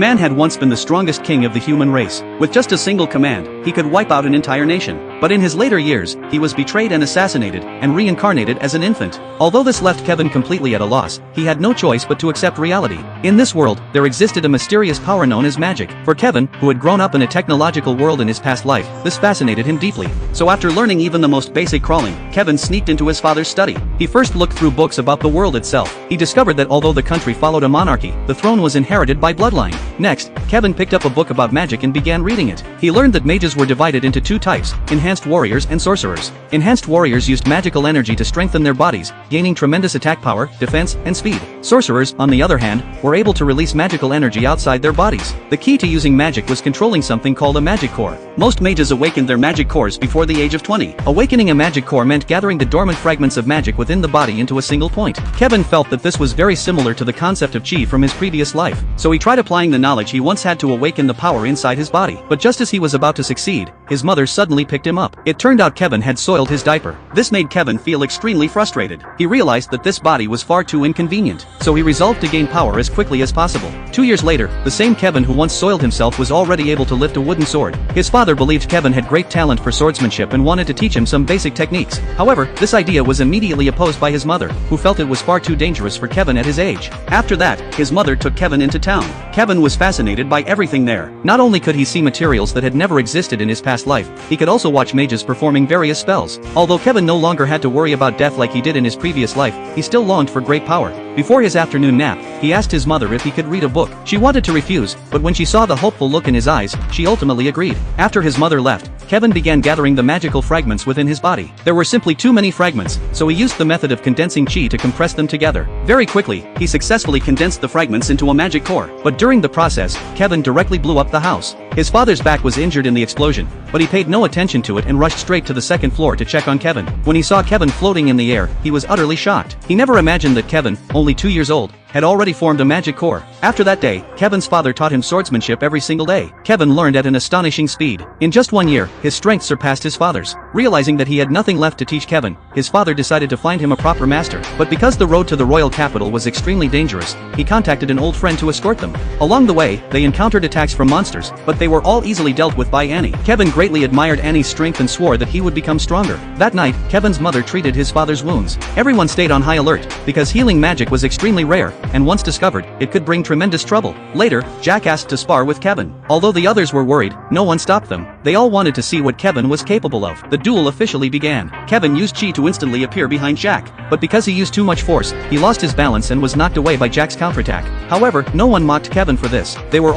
Man had once been the strongest king of the human race. With just a single command, he could wipe out an entire nation. But in his later years, he was betrayed and assassinated, and reincarnated as an infant. Although this left Kevin completely at a loss, he had no choice but to accept reality. In this world, there existed a mysterious power known as magic. For Kevin, who had grown up in a technological world in his past life, this fascinated him deeply. So after learning even the most basic crawling, Kevin sneaked into his father's study. He first looked through books about the world itself. He discovered that although the country followed a monarchy, the throne was inherited by bloodline. Next, Kevin picked up a book about magic and began reading it. He learned that mages were divided into two types: enhanced warriors and sorcerers. Enhanced warriors used magical energy to strengthen their bodies, gaining tremendous attack power, defense, and speed. Sorcerers, on the other hand, were able to release magical energy outside their bodies. The key to using magic was controlling something called a magic core. Most mages awakened their magic cores before the age of 20. Awakening a magic core meant gathering the dormant fragments of magic within the body into a single point. Kevin felt that this was very similar to the concept of chi from his previous life, so he tried applying the knowledge he once had to awaken the power inside his body. But just as he was about to succeed, his mother suddenly picked him up. It turned out Kevin had soiled his diaper. This made Kevin feel extremely frustrated. He realized that this body was far too inconvenient, so he resolved to gain power as quickly as possible. 2 years later, the same Kevin who once soiled himself was already able to lift a wooden sword. His father believed Kevin had great talent for swordsmanship and wanted to teach him some basic techniques. However, this idea was immediately opposed by his mother, who felt it was far too dangerous for Kevin at his age. After that, his mother took Kevin into town. Kevin was fascinated by everything there. Not only could he see materials that had never existed in his past life, he could also watch mages performing various spells. Although Kevin no longer had to worry about death like he did in his previous life, he still longed for great power. Before his afternoon nap, he asked his mother if he could read a book. She wanted to refuse, but when she saw the hopeful look in his eyes, she ultimately agreed. After his mother left, Kevin began gathering the magical fragments within his body. There were simply too many fragments, so he used the method of condensing chi to compress them together. Very quickly, he successfully condensed the fragments into a magic core. But during the process, Kevin directly blew up the house. His father's back was injured in the explosion, but he paid no attention to it and rushed straight to the second floor to check on Kevin. When he saw Kevin floating in the air, he was utterly shocked. He never imagined that Kevin, only 2 years old, had already formed a magic core. After that day, Kevin's father taught him swordsmanship every single day. Kevin learned at an astonishing speed. In just 1 year, his strength surpassed his father's. Realizing that he had nothing left to teach Kevin, his father decided to find him a proper master. But because the road to the royal capital was extremely dangerous, he contacted an old friend to escort them. Along the way, they encountered attacks from monsters, but they were all easily dealt with by Annie. Kevin greatly admired Annie's strength and swore that he would become stronger. That night, Kevin's mother treated his father's wounds. Everyone stayed on high alert, because healing magic was extremely rare, and once discovered, it could bring tremendous trouble. Later, Jack asked to spar with Kevin. Although the others were worried, no one stopped them. They all wanted to see what Kevin was capable of. The duel officially began. Kevin used chi to instantly appear behind Jack, but because he used too much force, he lost his balance and was knocked away by Jack's counterattack. However, no one mocked Kevin for this. They were